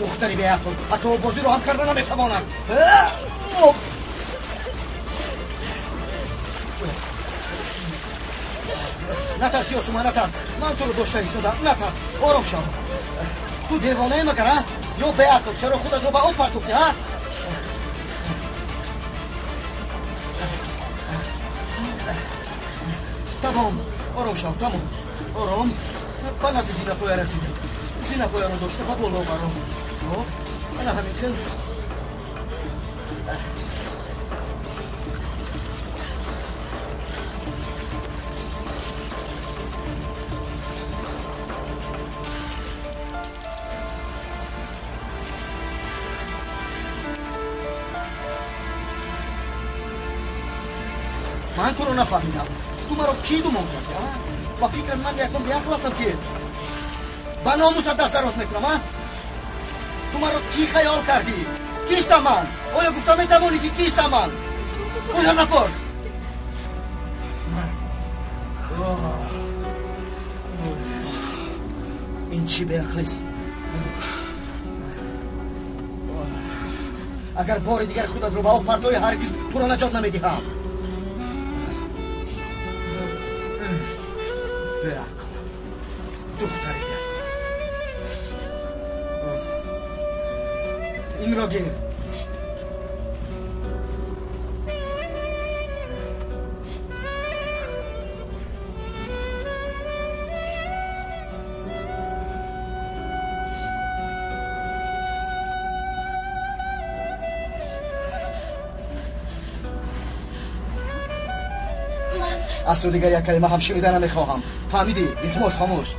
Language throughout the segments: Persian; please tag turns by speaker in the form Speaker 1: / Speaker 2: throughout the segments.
Speaker 1: دختری به عقل حتی بازی رو هم کردن نمیتوانند. نترس یاسوما، نترس، من تو رو داشته ایستادم، نترس، آرام شو. تو دیوانه مگر ها؟ یا به عقل چرا خودت رو به آب پرتوفتی ها؟ تمام، آرام شو، تمام، آرام. من از زینه پایه رسیدم، زینه پایه رو داشته با بالا برام. خب من همین که من تو رو نفهمیدم. تو مرا کی دومون کردی ها؟ با فکر من یکم بیعقل هستم که با ناموست دست دراز میکنم ها؟ تو مرا کی خیال کردی؟ کیستم من؟ آیا گفتم میتوانی که کیستم من؟ اوزا نپرس. این چی بیعقلیست؟ اگر بار دیگر خودت رو به آب پرتوی هرگز تو را نجات نمیدهم. بیعقل، دختری بیعقل. این را گیر. از تو دیگر یک کلمه هم شنیدن نمیخواهم. فهمیدی؟ التماس خاموش.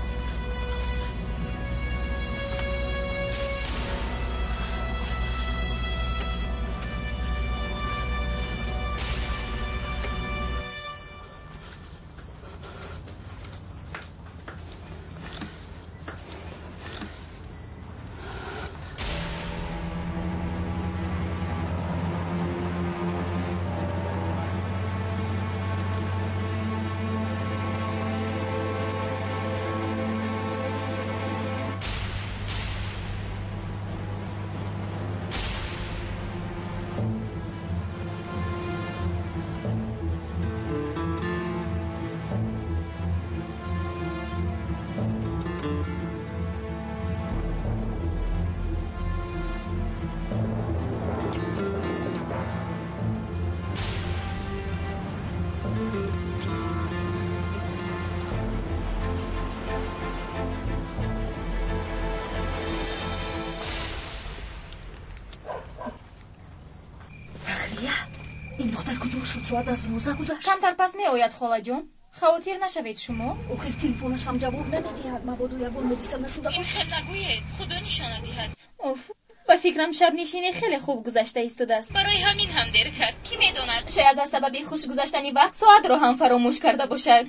Speaker 1: ساعت از روزه گذشت.
Speaker 2: کمتر پس می آید خاله جان. خاطر نشوید شما.
Speaker 3: آخر تلفنش هم جواب نمیدهد. مبادا یگان مدرسه نشده
Speaker 2: این خیلی نگوید. خدا نشانه دهد. اوف، با فکرم شب نشینی خیلی خوب گذشته ایستاده است. برای همین هم دیر کرد. کی میداند شاید از سبب خوش گذشتنی وقت ساعت رو هم فراموش کرده باشد.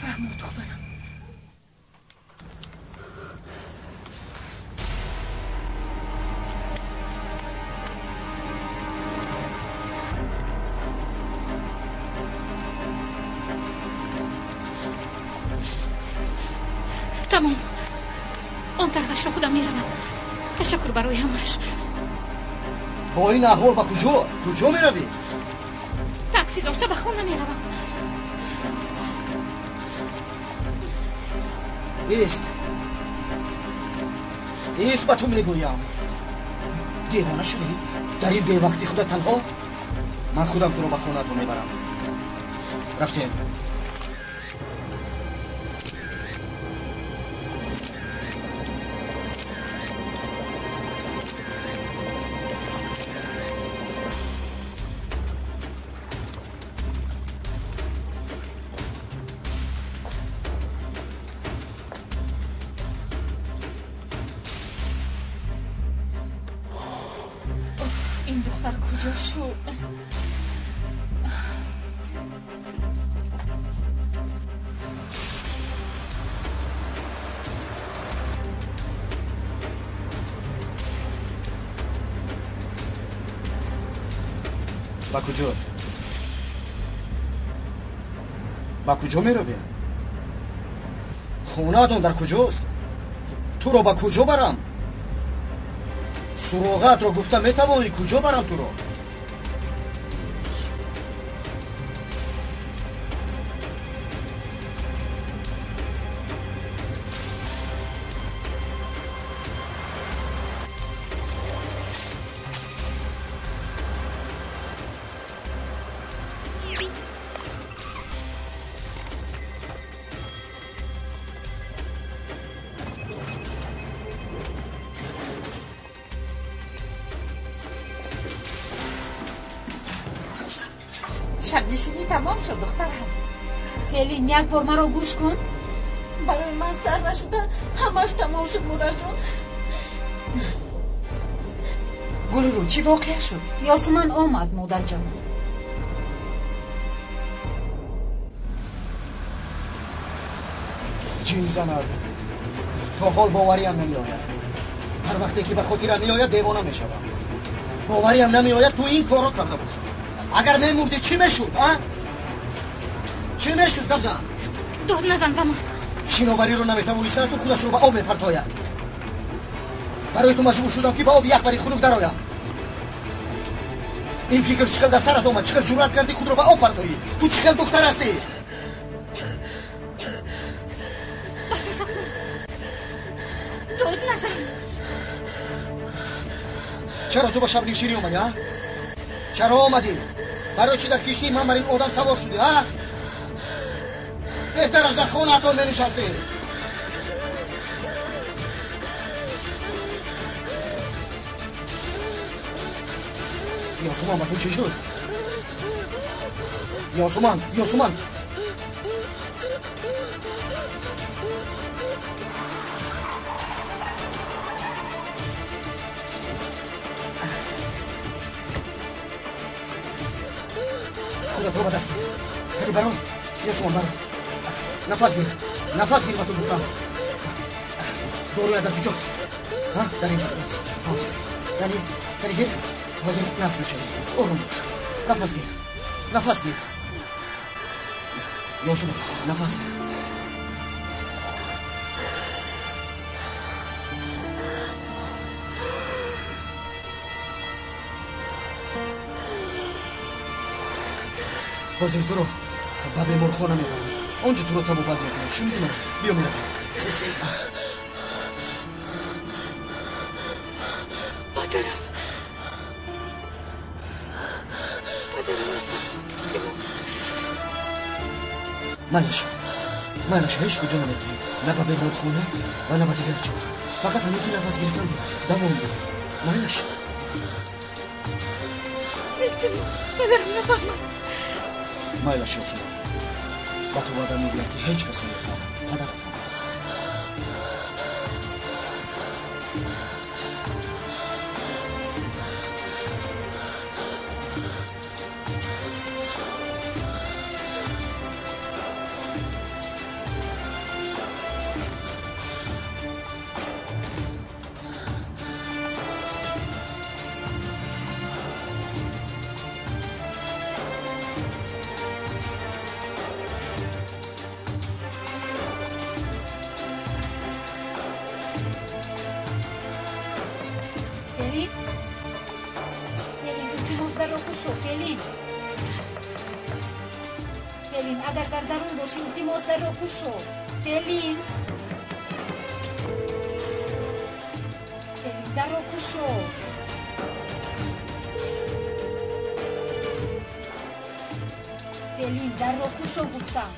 Speaker 3: فهمود دخترم.
Speaker 4: تمام. آن طرفش را خودم میروم. تشکر برای همش.
Speaker 1: با این احوال با کجا میروی؟
Speaker 4: تاکسی داشته به خونه میروم.
Speaker 1: ایست با تو میگویم. دیوانه شدی؟ در این بی وقتی خودت تنها؟ من خودم تو رو به خونه تو میبرم. رفتیم.
Speaker 2: این دختر کجا شد؟
Speaker 1: با کجا میروی؟ خونه اتون در کجاست؟ تو رو با کجا برم؟ суроғат ро гуфта метавони куҷо барам туро?
Speaker 3: شب‌نشینی تمام شد دخترم.
Speaker 2: فعلین یک بار مرا گوش کن.
Speaker 3: برای من سر نشده همش تمام شد مادر جان.
Speaker 1: گلرو چی واقع شد؟
Speaker 2: یاسمن آمد مادر جان.
Speaker 1: جین زند تا حال باوریم نمی آید. هر وقتی که به خاطرم می آید دیوانه می شدم. باوریم نمی آید تو این کارو کرده باشم. اگر میمردی چی میشد؟ چی میشد دم زن؟
Speaker 4: داد نزن به من.
Speaker 1: شناوری رو نمیتوانست از تو خودش رو به آب میپرتاید. برای تو مجبور شدم که به آب یک باری خنک درآیم. این فکر چقدر در سرت آمد؟ چقدر جرأت کردی خود رو به آب پرتایی؟ تو چقدر دختر هستی؟
Speaker 4: بس کن. داد نزن.
Speaker 1: چرا تو با شب نشینی اومدی ها؟ چرا آمدی؟ برای چی در کشتی من بر این آدم سوار شدی ها؟ بهتر از در خانه اتون بنشستی. یاسومان با تو چی شد؟ یاسومان خودت رو به دست گیر. خیلی برو یاسومان برو. نفس گیر با تو گفتم. داروی در کجاست؟ در اینجا است. حاضر گیر. حاضر نفس بشه. آروم باش. نفس گیر. یاسومان نفس گیر. حاضر تو رو به بیمارخانه میبرم. اونجا تو رو تب و بد میکنم. چی میدونم؟ بیا میرم. خسته
Speaker 4: پدرم
Speaker 1: منش هیچ کجا نمیتونی. نه به بیمارخانه و نه به دیگر جا. فقط همین که نفس گرفتن دوام میده. منش
Speaker 4: پدرم نفهمم.
Speaker 1: مایلش یاسومان با تو وعده میگویم که هیچ کسی نفهمد. پدرم
Speaker 2: فعلین اگر در درون باشی التماس در رو گوش شو. فعلین در رو گوش شو. فعلین در رو گوش شو گفتم.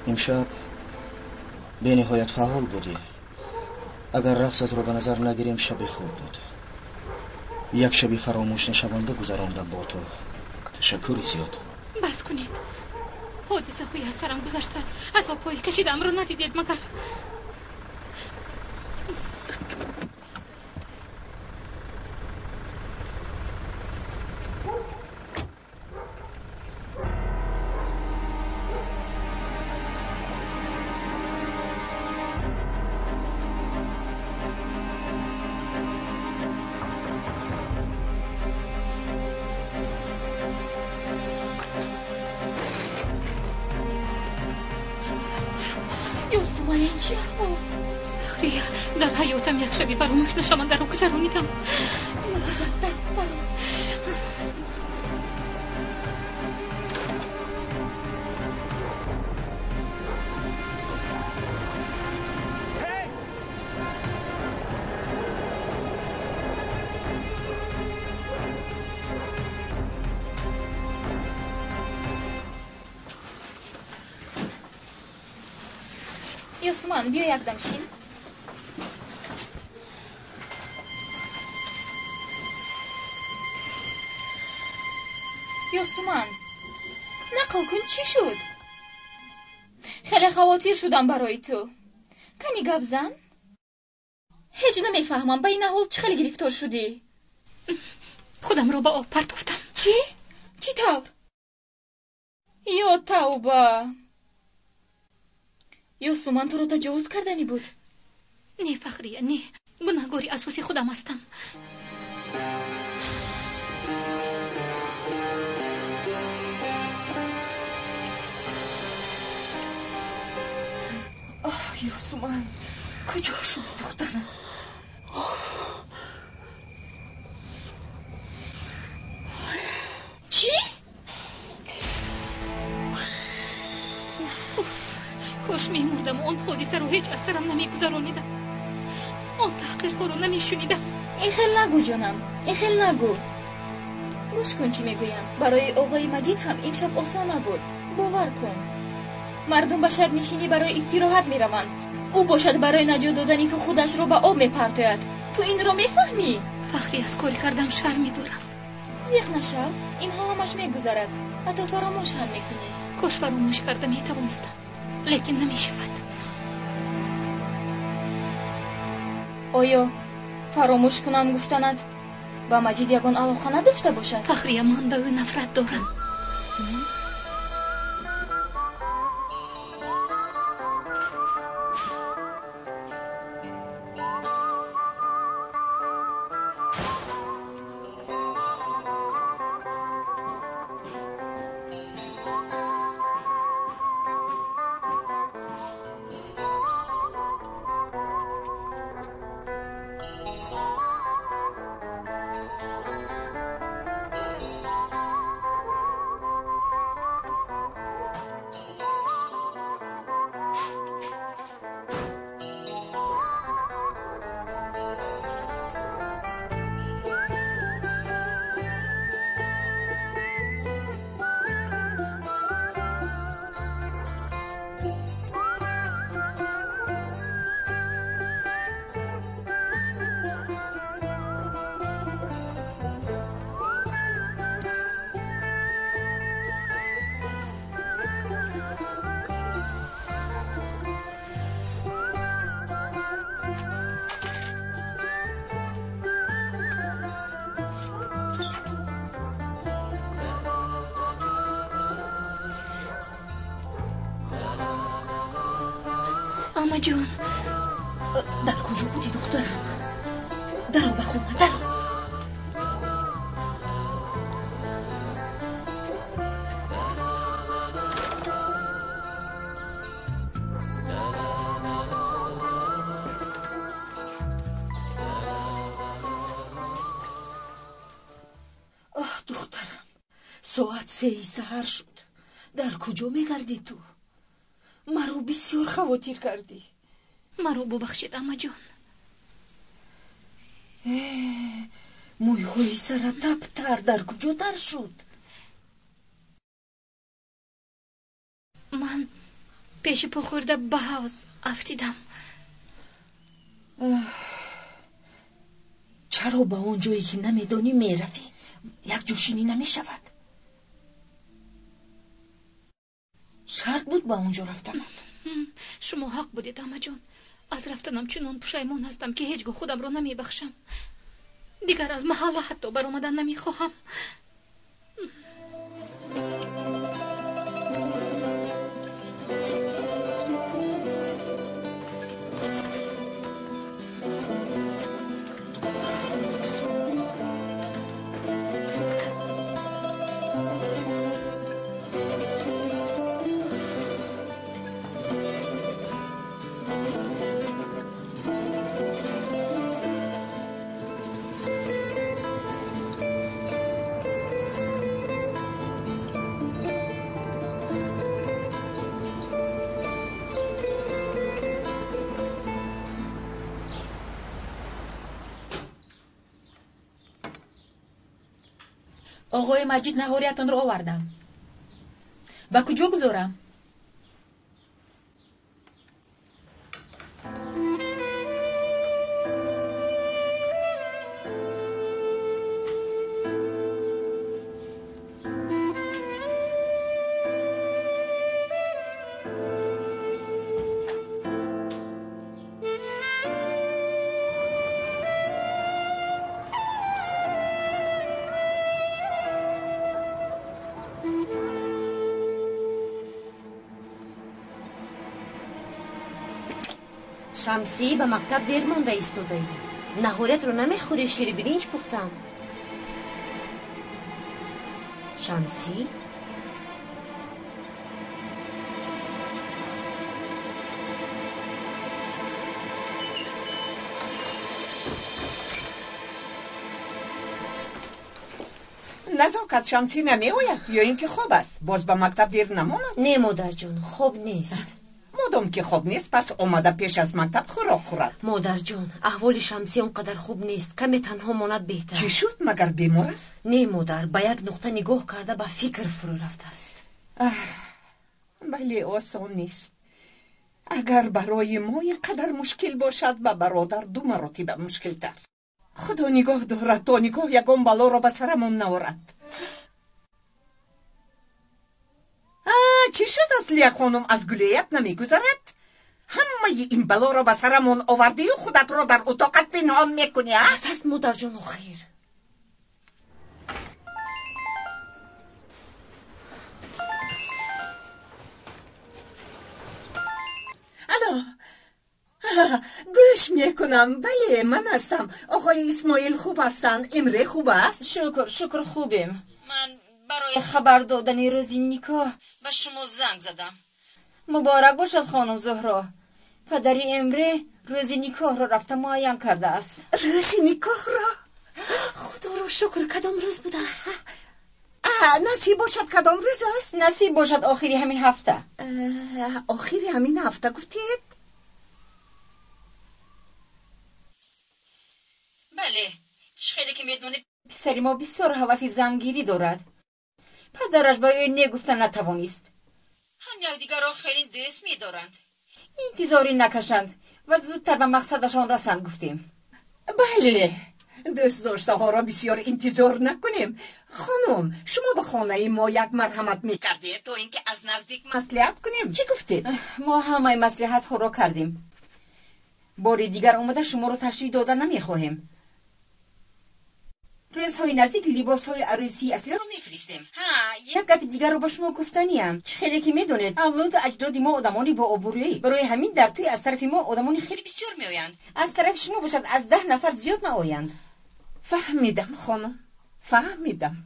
Speaker 1: امشب به نهایت فعال بودی. اگر رقصت رو به نظر نگیریم شب خوب بود. یک شبی فراموش نشونده گذراندم با تو. تشکری زیاد.
Speaker 4: بس کنید. حادثه خوی از سرم گذشته. از پای کشیدم رو ندیدید مگر.
Speaker 2: چی هوا؟
Speaker 4: فخریه در حیاتم یک شبی فراموش نشه من در رو گذرانیدم.
Speaker 2: در یاسمان بیا یک دم شین. یاسمان نقل کن چی شد؟ خیلی خواطر شدم برای تو. کنی گپ زن؟ هیچ نمیفهمم با این حال چه خیلی گرفتار شدی؟
Speaker 4: خودم رو با آب پرتافتم.
Speaker 2: چی؟ چی طور؟ یا توبه. یاسمان تو رو تجاوز کردنی بود؟
Speaker 4: نه فخریه نه، گناهگاری اساسی خودم هستم.
Speaker 3: یاسمان کجا شدی دخترم؟
Speaker 2: چی؟
Speaker 4: کاش میمردم و اون حادثه رو هیچ از سرم نمیگذرانیدم. اون تحقیرها رو نمیشنیدم.
Speaker 2: این خیل نگو جانم، این خیل نگو. گوش کن چی میگویم. برای آقای مجید هم این شب آسان نبود. باور کن مردم به شب نشینی برای استراحت میروند. او باشد برای نجات دادن تو خودش رو به آب میپرتاید. تو این رو میفهمی؟
Speaker 4: فخری از کاری کردم شرم میدارم.
Speaker 2: زیغ نشو، اینها همش میگذرد. حتی فراموش هم میکنی.
Speaker 4: کاش فراموش کردم میتوانستم، لیکن نمیشود.
Speaker 2: آیا فراموش کنم گفتنت با مجید یگان علاقه نداشته باشد؟
Speaker 4: فخریه من به او نفرت دارم. اما جون
Speaker 3: در کجا بودی دخترم؟ درو بخونه درو. دخترم ساعت 3 سحر شد. در کجا میگردی تو؟ مرا بسیار خواطر کردی.
Speaker 4: مرا ببخشید اما جان.
Speaker 3: مویهای سرت تبتر در کجا در شد؟
Speaker 4: من پیش پا خورده به حوض افتیدم.
Speaker 3: چرا به اون جایی که نمیدانی میروی؟ یک جوشینی نمیشود. شرط بود به اونجا رفتنت.
Speaker 4: شما حق بودید اما جان. از رفتنم چنان پشیمان هستم که هیچگاه خودم را نمیبخشم. دیگر از محله حتی برآمدن نمیخواهم.
Speaker 5: آقای مجید نهاریتان رو آوردم. با کجا گذارم؟
Speaker 6: شمسی به مکتب دیر مونده ایستاده. نهارت رو نمیخوری؟ شیر برنج پختم. شمسی؟
Speaker 3: نزاکت شمسی نمیآید یا اینکه خوب است؟ باز به مکتب دیر نماند؟
Speaker 6: نه مادر جون، خوب نیست.
Speaker 3: مادام که خوب نیست پس اومده پیش از مکتب خوراک خورد.
Speaker 6: مادر جون، احوال شمسی اونقدر خوب نیست. کمی تنها ماند بهتر.
Speaker 3: چی شد؟ مگر بیمار است؟
Speaker 6: نه مادر، به یک نقطه نگاه کرده به فکر فرو رفته است.
Speaker 3: ولی آسان نیست. اگر برای ما اینقدر مشکل باشد به برادر 2 مراتب مشکل تر. خدا نگاه دارد تا نگاه یگان بلا را به سرمون نورد. چی شد اصلیه خانم؟ از گلویت نمیگذرد؟ همه این بلا را به سرمون آوردی و خودت را در اتاقت پنهان میکنی؟
Speaker 6: است مادر جون خیر.
Speaker 3: الو گوش میکنم. بله من هستم. آقای اسماعیل خوب هستن؟ امره خوب است؟
Speaker 6: شکر خوبیم. من برای خبر دادن روز نکاح به شما زنگ زدم. مبارک باشد خانم زهرا. پدری امره روز نکاح را رفته معین کرده است.
Speaker 3: روز نکاح را؟
Speaker 6: خدا رو شکر. کدام روز بوده است؟
Speaker 3: نصیب باشد کدام روز است؟
Speaker 6: نصیب باشد آخری همین هفته.
Speaker 3: آخری همین هفته گفتید؟
Speaker 6: بله. خیلی که میدونید پسری ما بسیار حواسی زنگیری دارد. پدرش باید نگفتن نتوانیست. هم یکدیگر را خیلی دوست می‌دارند. انتظاری نکشند و زودتر به مقصدشان رسند گفتیم.
Speaker 3: بله دوست داشته ها را بسیار انتظار نکنیم. خانم شما به خانه ما یک مرحمت میکردید تا اینکه از نزدیک مصلحت کنیم. چی گفتید؟
Speaker 6: ما همه مصلحت ها را کردیم. باری دیگر اومده شما رو تشریح دادن نمیخواهیم. روزهای نزدیک لباس های عروسی اصلی رو میفرستیم. یک گپ دیگر رو با شما گفتنیم. خیلی که میدونید اولاد اجداد ما آدمانی با آبرویی. برای همین در توی از طرف ما آدمانی خیلی بسیار میآیند. از طرف شما باشد از 10 نفر زیاد نآیند.
Speaker 3: فهمیدم خانم، فهمیدم.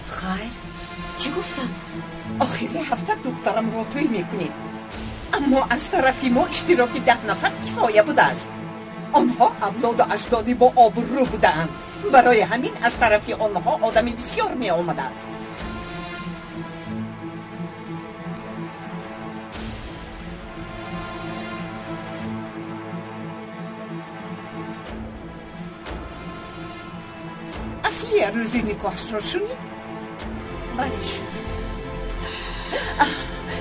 Speaker 6: خیر چی گفتند؟
Speaker 3: آخری هفته دخترم را توی میکنید، اما از طرف ما اشتراک 10 نفر کفایه بوده است. آنها اولاد و اجدادی با آبرو بودند. برای همین از طرف آنها آدمی بسیار می آمده است. اصلی روزی نکاحش را شنید؟
Speaker 6: بله شنید.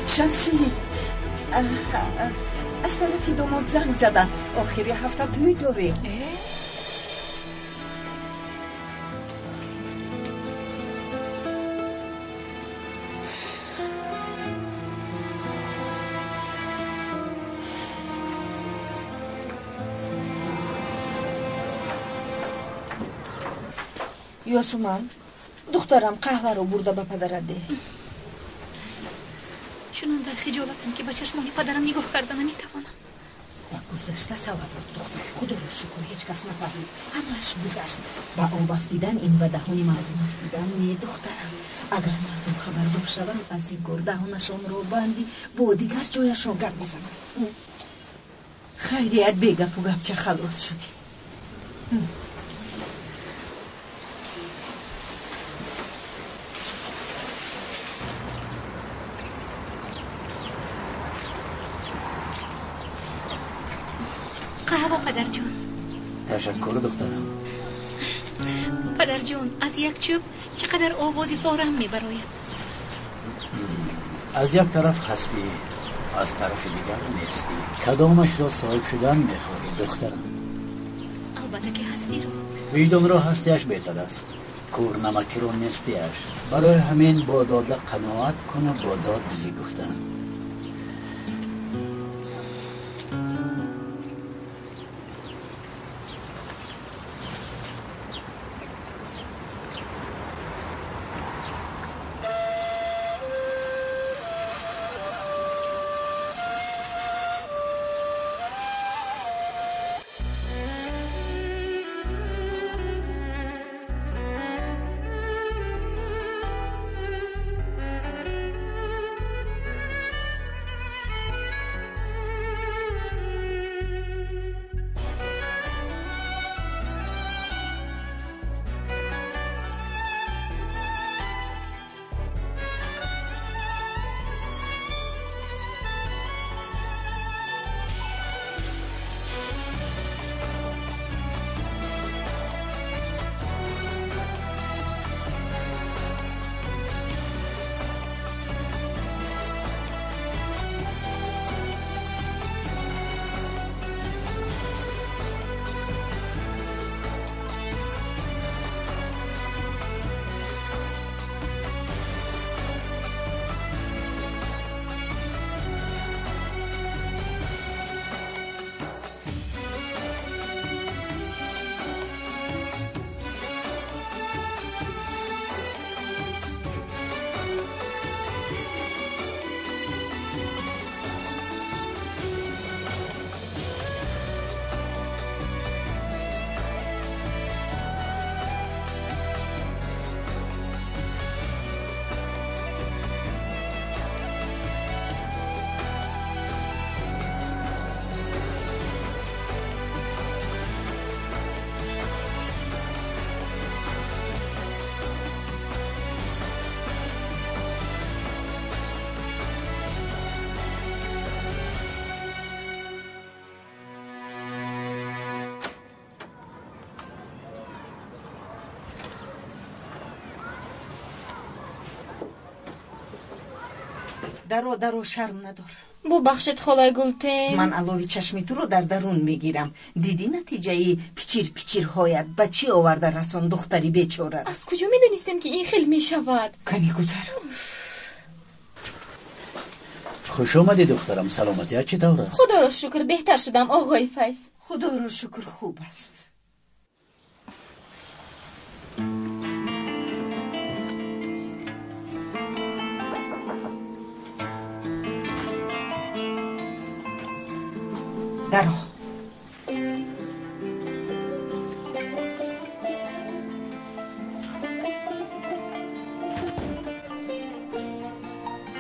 Speaker 3: شمسی از طرف داماد زنگ زدن آخری هفته توی داریم.
Speaker 6: یاسومان دخترم قهوه رو برده به پدرت ده.
Speaker 4: چنان در خجالتم که به چشمان پدرم نگاه کردن نمیتوانم.
Speaker 6: با گذشته سواد دختر، خدا رو شکر هیچ کس نفهمید. همش گذشت. با آب افتیدن این به دهان مردم افتیدن نه دخترم. اگر مردم خبردار شوند از این کار دهانشان رو بندی با دیگر جایش رو گپ میزنند. خیریت بی گپ و گپ چه خلاص شدی.
Speaker 4: پدر جان.
Speaker 7: تشکر دخترم.
Speaker 4: پدر جان، از یک چوب چقدر آوازی فارم میبراید.
Speaker 7: از یک طرف هستی، از طرف دیگر نیستی. کدامش را صاحب شدن میخواهی دخترم؟
Speaker 4: البته که هستی رو.
Speaker 7: وجدان را هستیش بهتر است، کور نمکی را نیستیش. برای همین با داده قناعت کن و با داد بیزی گفتند.
Speaker 3: درو شرم ندار.
Speaker 2: ببخشید خالای گلتن.
Speaker 3: من علوی چشمی تو رو در درون میگیرم. دیدی نتیجه پیچیرهایت به چی آورده رسون دختری بیچاره؟
Speaker 2: از کجا میدونستم که این خیلی میشود؟
Speaker 3: کنی گذر.
Speaker 7: خوش آمدی دخترم. سلامتیت چطور است؟
Speaker 2: خدا را شکر بهتر شدم آقای فیض.
Speaker 3: خدا را شکر خوب است. درو.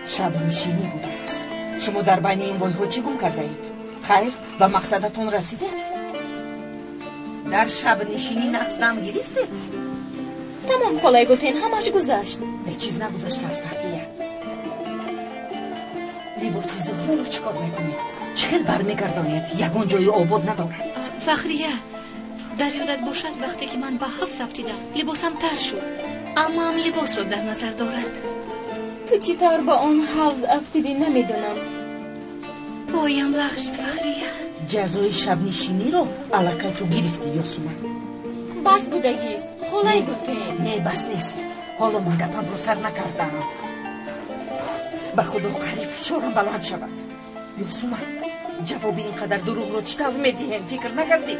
Speaker 3: شب نشینی بوده است. شما در بین این وایها چی گم کرده اید؟ خیر به مقصدتون رسیدید؟ در شب نشینی نقصدم گرفتید؟
Speaker 2: تمام خالای گلتن همش گذشت.
Speaker 3: نه چیز نگذشته از فخریه. لیباسی زهره رو چیکار میکنید؟ چه خیلی برمیگردانید؟ یگان جای آباد ندارد.
Speaker 4: فخریه، در یادت باشد وقتی که من با حفظ افتیدم لباسم تر شد، اما هم لباس رو در نظر دارد.
Speaker 2: تو چطور با اون حفظ افتیدی نمیدونم.
Speaker 4: پایم لغشت فخریه.
Speaker 3: جزای شب نشینی رو علاقه تو گرفتی یاسومن.
Speaker 2: بس بودگیست خالای گلتن.
Speaker 3: نه بس نیست. حالا من گپم رو سر نکردم. به خدا قریب فشارم بلند شود. یاسومن جواب اینقدر دروغ رو چطور میدهیم؟ فکر نکردی؟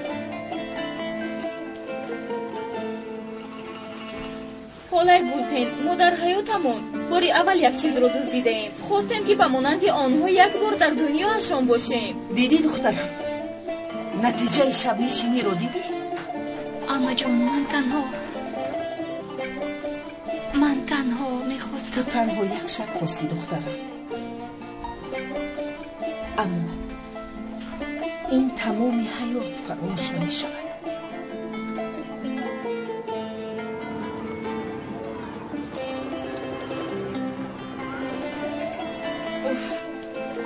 Speaker 2: خالای گلتن، ما در حیاتمون باری اول یک چیز رو دزدیده ایم. خواستیم که به مانند آنها یک بار در دنیا هشان باشیم.
Speaker 3: دیدی دخترم؟ نتیجه شب نشینی رو دیدی؟
Speaker 4: اما جان من تنها میخواستم.
Speaker 3: تو تنها یک شب خواستی دخترم، اما این تمام حیات فراموش نمی شود.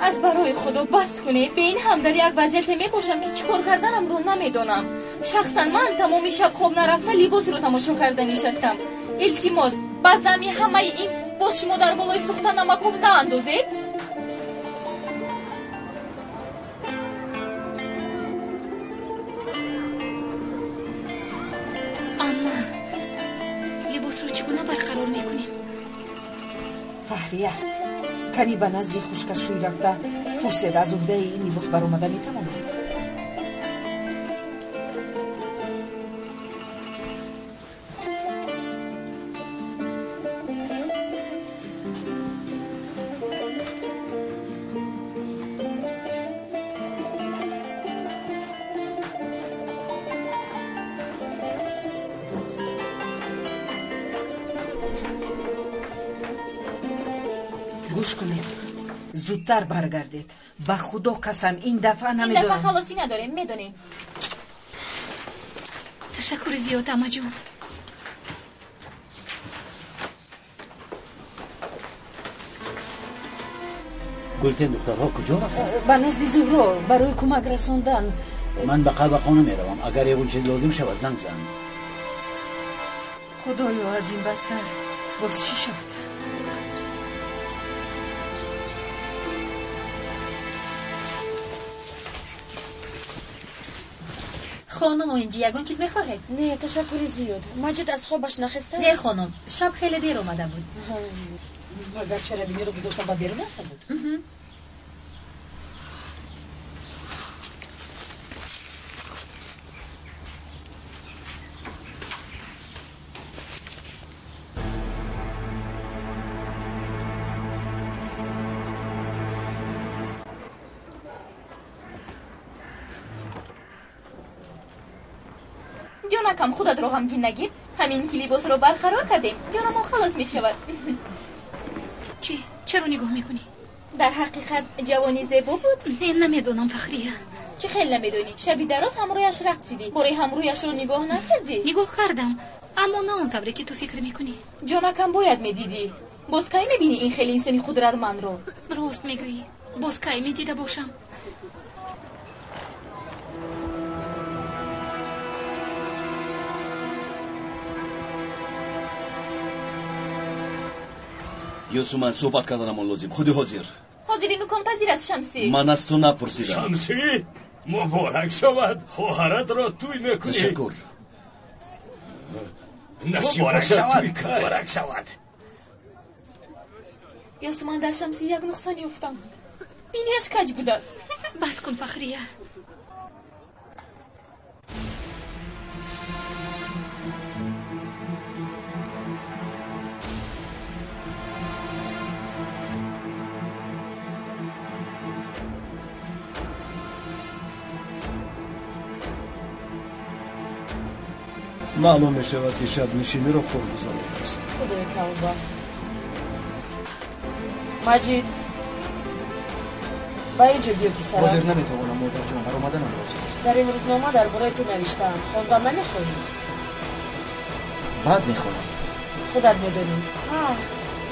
Speaker 2: از برای خدا بس کنه. به این هم در یک وضعیت میباشم که چیکار کردنم رو نمیدونم. شخصا من تمامی شب خواب نرفته لباس رو تماشا کرده نشستم. التماس بازمی همه این باز شما در بالای سوختن نمکم ناندازید.
Speaker 4: اما لباس رو چگونه برقرار میکنیم؟
Speaker 3: فهریه کنی به نزدی خوشکشوی رفته فرصت از عهده این لباس برآمده میتواند. گوش کنید، زودتر برگردید. به خدا قسم این دفعه نمیدونم.
Speaker 2: این دفعه خلاصی نداره، میدونیم.
Speaker 4: تشکر زیاد اما جون.
Speaker 7: گلتن دخترها کجا رفتن؟
Speaker 3: به نزد زهرا برای کمک رساندن.
Speaker 7: من به قهوه خانه میروم. اگر یه چیز لازم شود زنگ زن.
Speaker 3: خدایا از این بدتر باز چی شود؟
Speaker 5: خانم اینجا یگون چیز میخواهید؟
Speaker 8: نه تشکری زیاد. ماجد از خوابش نخسته؟
Speaker 5: نه خانم، شب خیلی دیر اومده بود.
Speaker 8: مگر چرا بیمی رو گذاشتم با بیرون رفته بود؟
Speaker 2: جانکم خودت رو غمگین نگیر. همین که لباس رو برقرار کردیم جان ما خلاص می شود.
Speaker 4: چی؟ چرا نگاه میکنی؟
Speaker 2: در حقیقت جوانی زیبا بود.
Speaker 4: نه نمیدونم فخریه.
Speaker 2: چه خیلی نمیدونی؟ شبی دراز همرویش رقصیدی، برای همرویش رو نگاه نکردی؟
Speaker 4: نگاه کردم اما نه اون طوری که تو فکر میکنی.
Speaker 2: جانکم باید میدیدی. باز کی میبینی این خیلی انسانی قدرتمند رو؟
Speaker 4: درست میگویی. باز کی میدیده باشم.
Speaker 9: یوسو من صحبت کردنم لازم. خودی حاضر.
Speaker 2: حاضری میکن پذیر از شمسی.
Speaker 9: من از تو نپرسیدم.
Speaker 10: شمسی مبارک شود. خواهرت را توی میکنی.
Speaker 9: تشکر.
Speaker 10: مبارک شود. مبارک شود.
Speaker 2: یوسو من در شمسی یک نقصانی افتم. بینیش کج بود است.
Speaker 4: بس کن فخریه.
Speaker 11: معلوم می شود که شب نشینی را خوب گذراندی است.
Speaker 8: خدای توبه. مجید با اینجا بیا پسرم.
Speaker 1: حاضر نمیتوانم مادر جان، برآمدنم لازم.
Speaker 8: در این روزنامه درباره تو نوشتند. خواندن نمیخوایی؟
Speaker 1: بعد میخوانم.
Speaker 8: خودت میدونی.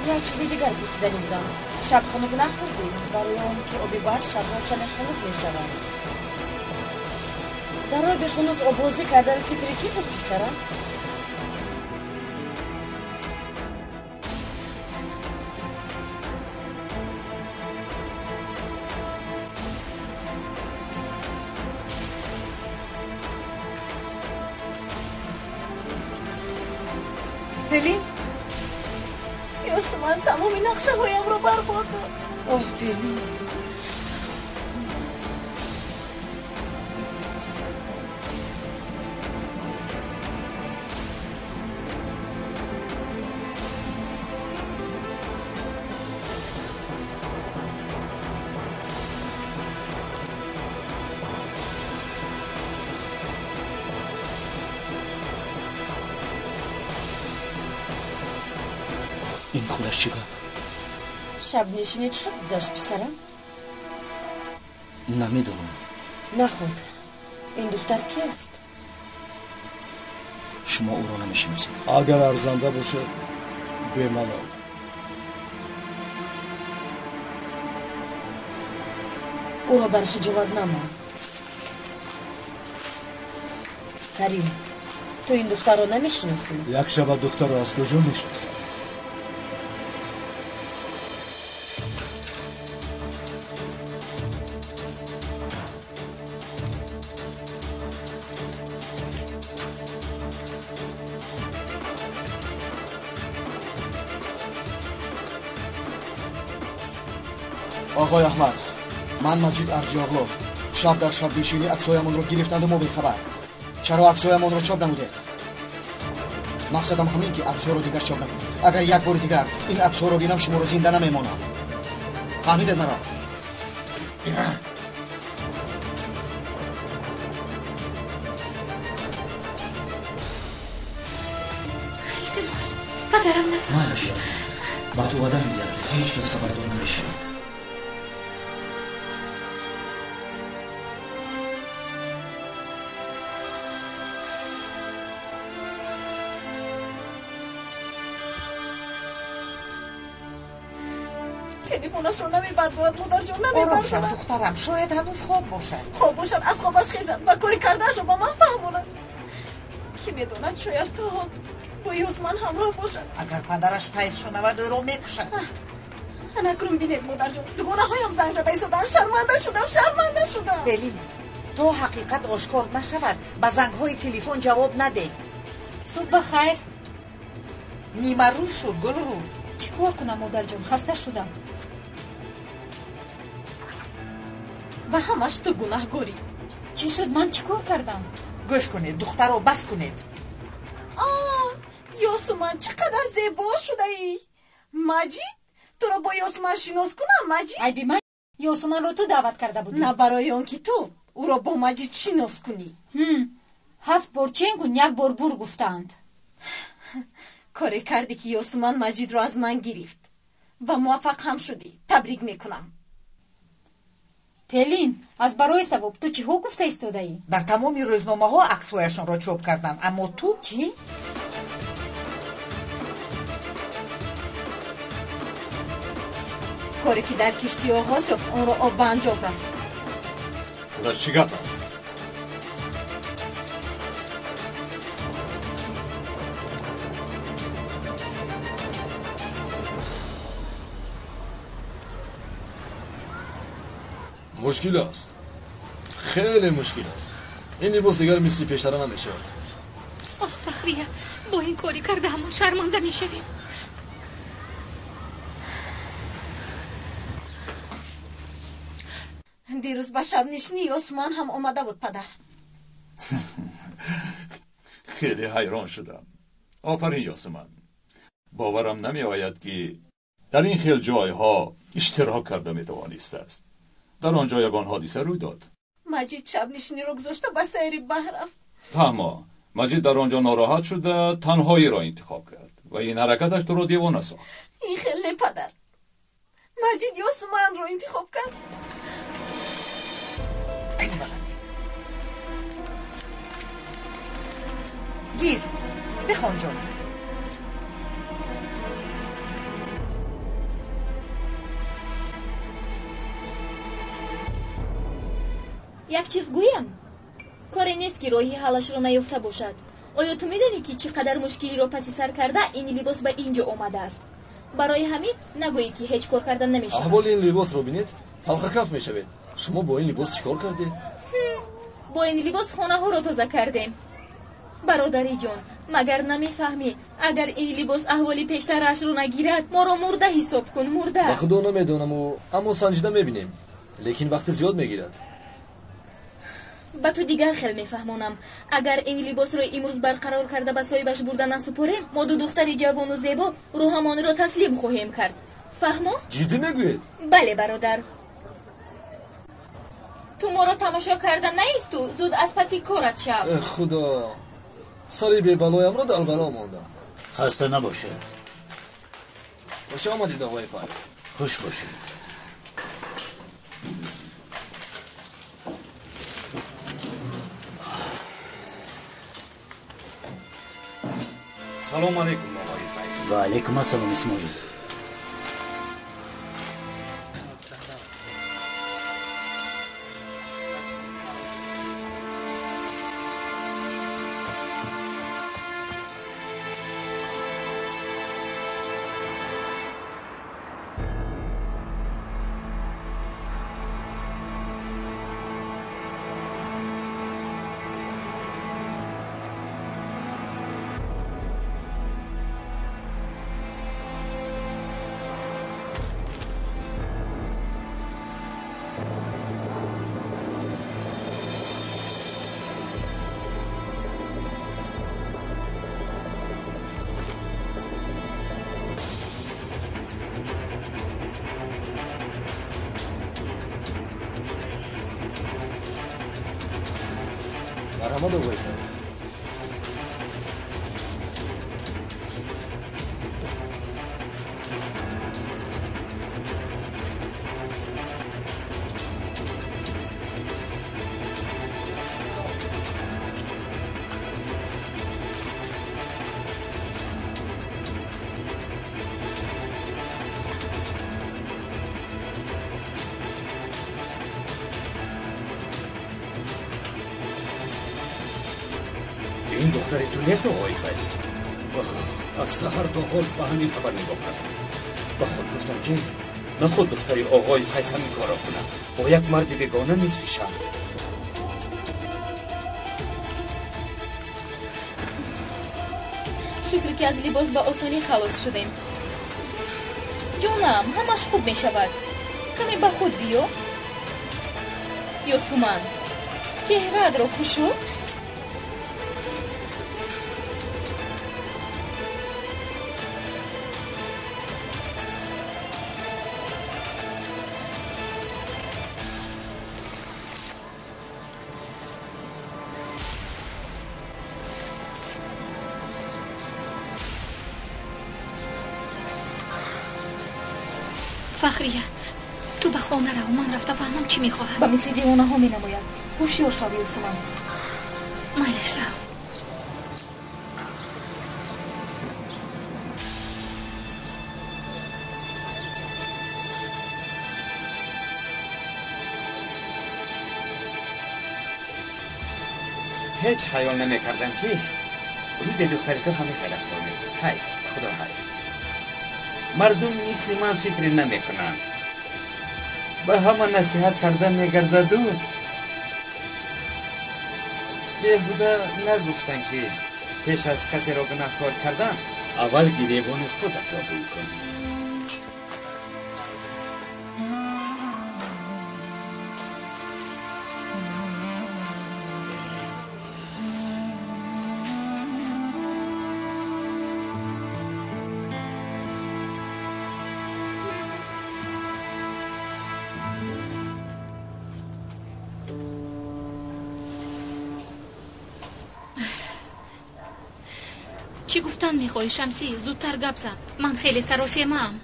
Speaker 8: یک چیزی دیگر پرسیدنی بودم. شب خنک نخوردی؟ برای آن که آبی بر شبها خیلی خنک میشود. در آب خنک آبازی کردن فکری کی بود پسرم؟
Speaker 3: بلین یوسف من تمامی نقشه هایم رو برباد داد. اوه بلین
Speaker 1: این خودش چی بود؟
Speaker 8: شب نشینی چه گذاشت پسرم؟
Speaker 1: نمیدونم.
Speaker 8: نخورد. این دختر کی است؟
Speaker 1: شما او را نمیشناسید.
Speaker 11: اگر ارزنده باشد بملال.
Speaker 8: اوро дар хиҷолат намон. карим, ту ин духтарро намешиносӣ?
Speaker 11: як шаба духтарро аз куҷо мешиносам?
Speaker 1: آقای احمد، من مجید ارجیاغلو شب در شب نشینی عکسایمان رو گرفتند و ما بی‌خبر. چرا عکسایمان رو چاپ نمودید؟ مقصدم همین که عکس‌ها رو دیگر چاپ نکنید. اگر یک بار دیگر این عکس‌ها رو بینم شما رو زنده نمیمانم. فهمیدید مرا؟
Speaker 4: التماس پدرم نفهم.
Speaker 12: مالش با تو وعده می‌دهم هیچ کس خبردار نمی‌شود.
Speaker 3: تلفنش رو نمیبردارد مادر جان، نمیبردارد.
Speaker 6: دخترم شاید هنوز خواب باشد.
Speaker 3: خواب باشد از خوابش خیزد و کاری کردهش رو با من فهموند. کی میدوند شاید تو با یوسمان همراه باشد.
Speaker 6: اگر پدرش فیض شنود او رو میکشد.
Speaker 3: نکنم بینید مادر جان، دگونه هایم زنگ زده ایستادن. شرمنده شدم.
Speaker 6: بلی تو حقیقت آشکار نشود، با زنگ های تلفن جواب نده.
Speaker 5: صبح بخیر.
Speaker 6: نیمه روز شد گل رو.
Speaker 5: چی کار کنم مادر جان؟ خسته شدم.
Speaker 3: و همش تو گناهگاری.
Speaker 5: چی شد؟ من چی کار کردم؟
Speaker 6: گوش کنید دختر رو بس کنید.
Speaker 3: یاسمان چقدر زیبا شده ای. مجید تو رو با یاسمان شناس کنم. مجید
Speaker 5: ای بی من یاسمان رو تو دعوت کرده بودی.
Speaker 3: نه برای اون که تو او رو با مجید شناس کنی.
Speaker 5: 7 بار چنگون 1 بار بور گفتند.
Speaker 3: کاری کردی که یاسمان مجید رو از من گرفت و موفق هم شدی. تبریک میکنم.
Speaker 5: پلین از برای ثواب تو چی ها گفته ایستاده ای؟
Speaker 6: در تمامی روزنامه ها عکسهایشان را چاپ کردن، اما تو
Speaker 5: چی؟
Speaker 3: کاری که در کشتی آغاز یافت اون رو آب به انجام رسوند.
Speaker 10: در چی گپ است؟
Speaker 13: مشکل است، خیلی مشکل است. این لباس دیگر مثل پیشتر نمیشه.
Speaker 4: آه فخریه، با این کاری کرده همون شرمنده میشویم.
Speaker 3: دیروز با شب نشینی عثمان هم اومده بود پدر.
Speaker 10: خیلی حیران شدم. آفرین یاسمان. باورم نمی آید که در این خیل جایها اشتراک کرده می توانسته است. در آنجا یگان حادثه روی داد.
Speaker 3: مجید شب نشینی رو گذاشته با سیری بحر رفت.
Speaker 10: اما مجید در آنجا ناراحت شده تنهایی را انتخاب کرد و این حرکتش تو را دیوانه ساخت.
Speaker 3: این خیلی پدر. مجید یاسمان رو انتخاب کرد.
Speaker 6: خیلی بلدی. گیر بخوان جان.
Speaker 2: یک چیز گویم، کاری نیست که راهی حلش رو نیفته باشد. آیا تو میدانی که چقدر مشکلی رو پسی سر کرده این لباس به اینجا آمده است؟ برای همین نگویی که هیچ کار کردن نمیشه.
Speaker 13: احوال این لباس رو بینید؟ حلقه کف میشوید. شما با این لباس چیکار کردید؟
Speaker 2: با این لباس خانه ها رو تازه کردیم. برادری جان، مگر نمیفهمی اگر این لباس احوالی پیشترش رو نگیرد ما رو مرده حساب کن. مرده.
Speaker 13: با خدا نمیدونم اما سنجیده میبینیم، لیکن وقت زیاد میگیرد.
Speaker 2: با تو دیگر خیلی میفهمونم اگر این لباس رو امروز برقرار کرده به صاحبش بردن نسپاریم ما دو دختری جوان و زیبا روحمان را تسلیم خواهیم کرد. فهمو؟
Speaker 13: جدی میگوید؟
Speaker 2: بله برادر. تو ما را تماشا کردن نیستو، زود از پسی کارت شو.
Speaker 13: خدا، سری بی بلایم را در بلا ماندم.
Speaker 7: خسته نباشید.
Speaker 13: خوش آمدید آقای فایز.
Speaker 7: خوش باشید.
Speaker 9: سلام علیکم آقای فیض.
Speaker 7: و علیکم السلام اسماعیل.
Speaker 13: آمد آقای فیض.
Speaker 9: این دختری تو نیست آقای فیض. از سحر تا حال به همین خبر نگاه کردم. با خود گفتم که نه خود دختری آقای فیض همین کارا کنه با یک مرد بیگانه نصف شب.
Speaker 2: شکر که از لباس با آسانی خلاص شدیم. جانم همش خوب می شود. کمی با خود بیو. یا سومن چهره‌ات را پوشو.
Speaker 4: فخریه تو به خانه رو من رفته فهمم چی میخواهد.
Speaker 2: با مثل دیوانه ها می نماید. هوشیار شو یوسمان.
Speaker 4: مایلش رو
Speaker 14: هیچ خیال نمیکردم که روز دختری تو همین خیلی رفتار میکنه. حیف خدا حیف. مردم مثل من فکر نمیکنن. به همه نصیحت کردن میگرددون. بیهوده نگفتن که پیش از کسی را گناهکار کردن اول گریبان خودت را بوی کن.
Speaker 4: چی گفتن میخوای شمسی؟ زودتر گپ زن. من خیلی سراسیمه ام.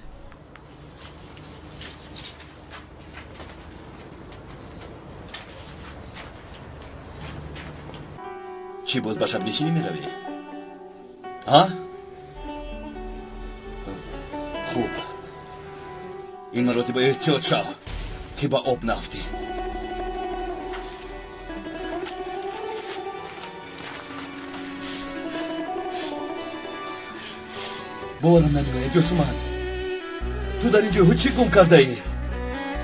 Speaker 9: چی باز به شب نشینی میروی؟ ها؟ خوب این مراتب احتیاط شو که با آب نفتی. باورم نمیآید یوسمان. تو در اینجا چی گم کرده ای؟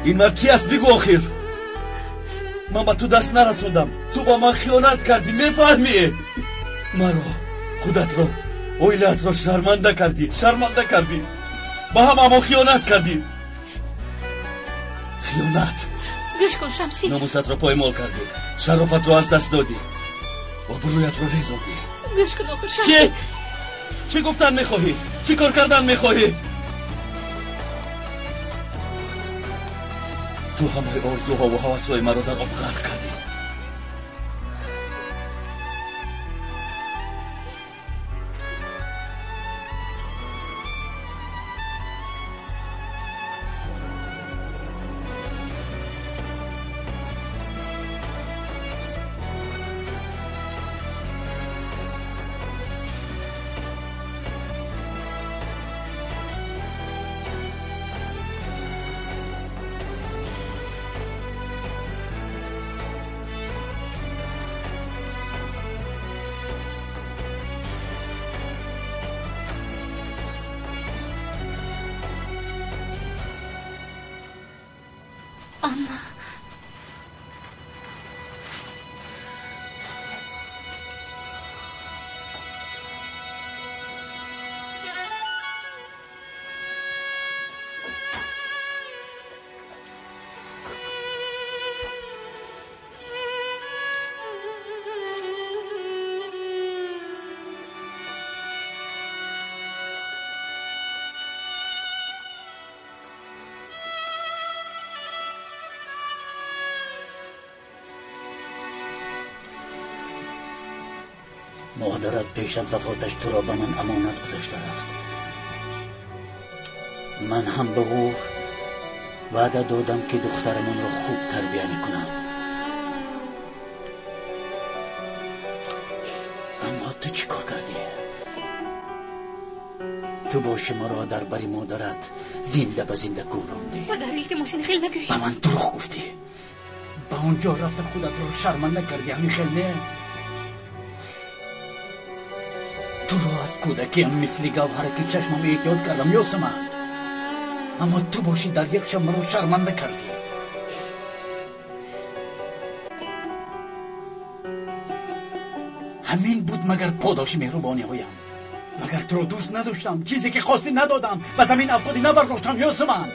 Speaker 9: این مرد کی است بگو آخر. من با تو دست نرسوندم. تو با من خیانت کردی میفهمی؟ مرا خودت رو اویلت رو شرمنده کردی. با هم خیانت کردی. خیانت.
Speaker 4: گوش کن شمسی.
Speaker 9: ناموست رو پایمال کردی. شرافت رو از دست دادی. آبرویت رو ریزاندی.
Speaker 4: گوش کن آخر شمسی.
Speaker 9: چی گفتن میخواهی؟ چی کار کردن میخواهی؟ تو همه آرزوها و هوس‌های مرا در آب غرق کردی.
Speaker 4: اما
Speaker 7: مادرت پیش از وفاتش تو را به من امانت گذاشته رفت. من هم به او وعده دادم که دخترمان را خوب تربیه میکنم. اما تو چی کار کردی؟ تو با شما را در بری مادرت زنده به زنده گوراندی.
Speaker 4: مادر التماس خیلی نگویی.
Speaker 7: به من دروغ گفتی. به اونجا رفته خودت را شرمنده کردی. همین خیلی نه؟ تو را از کودکیم مثل گوهر که چشمم احتیاط کردم یاسمن، اما تو باشی در یک شب مرا شرمنده کردی. همین بود مگر پاداش مهربانی هایم؟ مگر تو را دوست نداشتم؟ چیزی که خواستی ندادم، به زمین افتادی نبرداشتم یاسمن.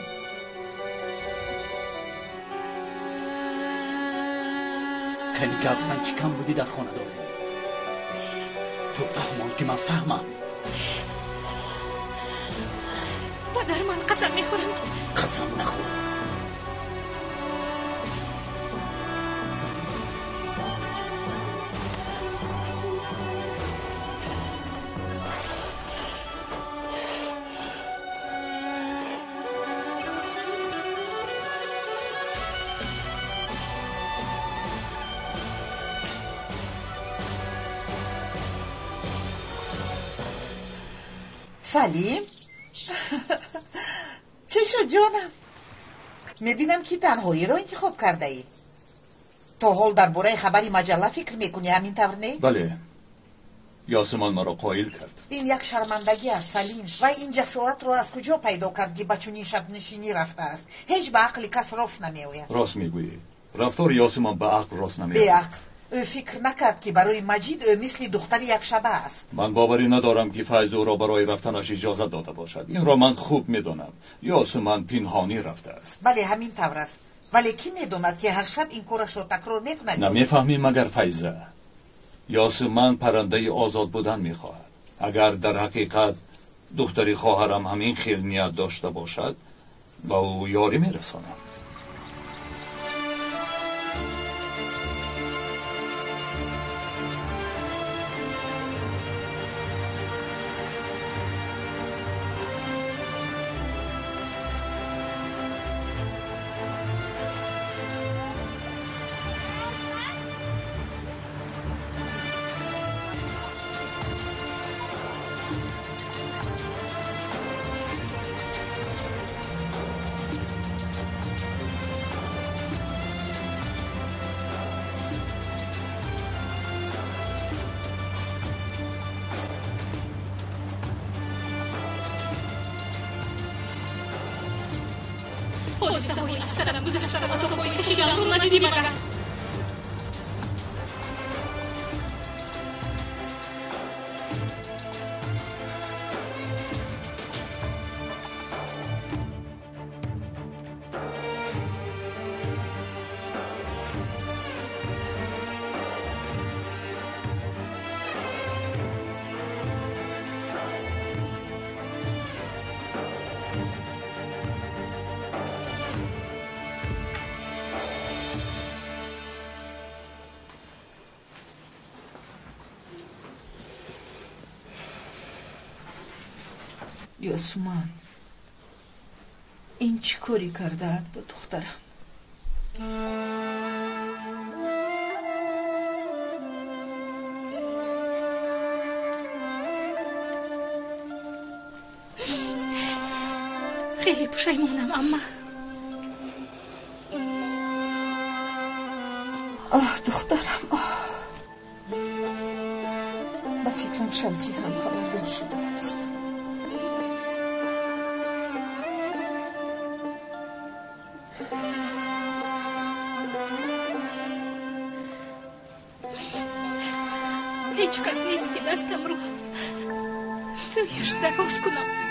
Speaker 7: کنی که ابزن چی کم بودی در خانه داری؟ تو فهمان که من فهمم.
Speaker 4: مادر من قسم میخورم.
Speaker 7: قسم نخور.
Speaker 3: سلیم چه شد جانم؟ میبینم که تنهایی را انتخاب کرده ای. تا حال درباره خبری مجله فکر میکنی همین طور نه؟
Speaker 10: بله، یاسمان مرا قایل کرد.
Speaker 3: این یک شرمندگی است سلیم. و این جسارت را از کجا پیدا کرد که بچونی شب نشینی رفته است؟ هیچ به عقل کس راست نمیآید.
Speaker 10: راست میگویی. رفتار یاسمان به عقل راست نمیآید.
Speaker 3: به عقل. او فکر نکرد که برای مجید او مثل دختر یک شبه است.
Speaker 10: من باوری ندارم که فیض او را برای رفتنش اجازه داده باشد. این را من خوب میدانم. یاسمان پنهانی رفته است.
Speaker 3: بله همین طور است. ولی کی میداند که هر شب این کارش را تکرار میکند؟
Speaker 10: نمیفهمی مگر فیضه؟ یاسمان پرنده آزاد بودن میخواهد. اگر در حقیقت دختری خواهرم همین خیل نیت داشته باشد با او یاری میرسانم.
Speaker 4: حادثه های از سرم گذشته و عذاب های کشیدم رو ندیدی مگر؟
Speaker 3: یاسمان این چی کاری کرده با دخترم؟
Speaker 4: خیلی پشیمونم اما
Speaker 3: آه دخترم آه. به فکرم شمسی هم خبردار شده است.
Speaker 4: هیچ کس نیست که دستم رو سویش دراز کنم.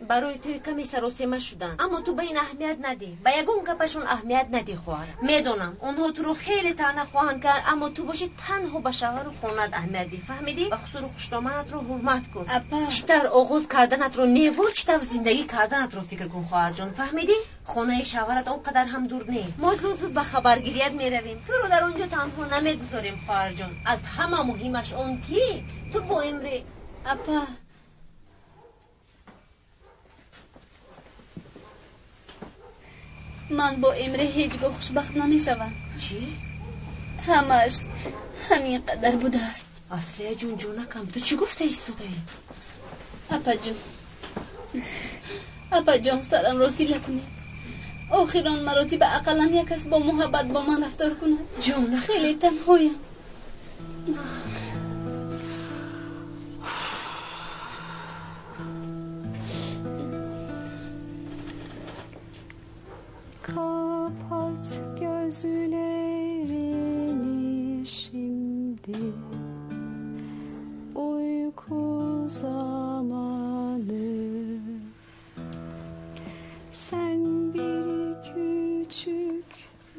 Speaker 15: برای توی کمی سراسیمه شدن، اما تو به این اهمیت ندی، به یگون گپشون اهمیت ندی. خواهرم میدونم اونها تو رو خیلی تنها خواهند کرد، اما تو باشی تنها به شوهر و خونت اهمیت دی. فهمیدی؟ و خسور خوشنامت رو حرمت کن. چطور آغاز کردنت رو نیو، چطور زندگی کردنت رو فکر کن خواهر جان. فهمیدی؟ خانه شوهرت اونقدر هم دور نی. ما زود به خبرگیریت میرویم، تو رو در اونجا تنها نمیگذاریم خواهر جان. از همه مهمش اون کی تو با امری.
Speaker 2: اپا من با امره هیچگاه خوشبخت نمیشوم.
Speaker 15: چی؟
Speaker 2: همش همین قدر بوده است.
Speaker 15: اصلی جون جونکم تو چی گفته ایستوده ای؟
Speaker 2: اپا جان سرم را سیله کنید. آخران مراتب اقلا یک کس با محبت با من رفتار کند.
Speaker 15: جون
Speaker 2: خیلی تنهایم.
Speaker 16: Kapat gözlerini şimdi, uyku zamanı. Sen bir küçük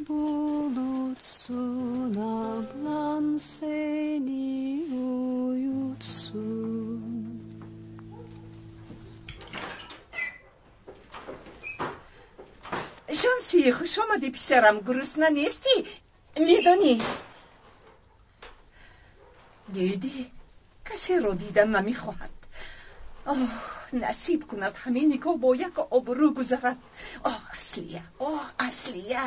Speaker 16: bulutsun, ablan seni uyutsun.
Speaker 3: شانسی خوش آمدی پسرم. گرسنه نیستی؟ میدانی دیدی کسی رو دیدن نمیخواهد. نصیب کند همین نگاه با یک آبرو گذرد. اصلیه اصلیه.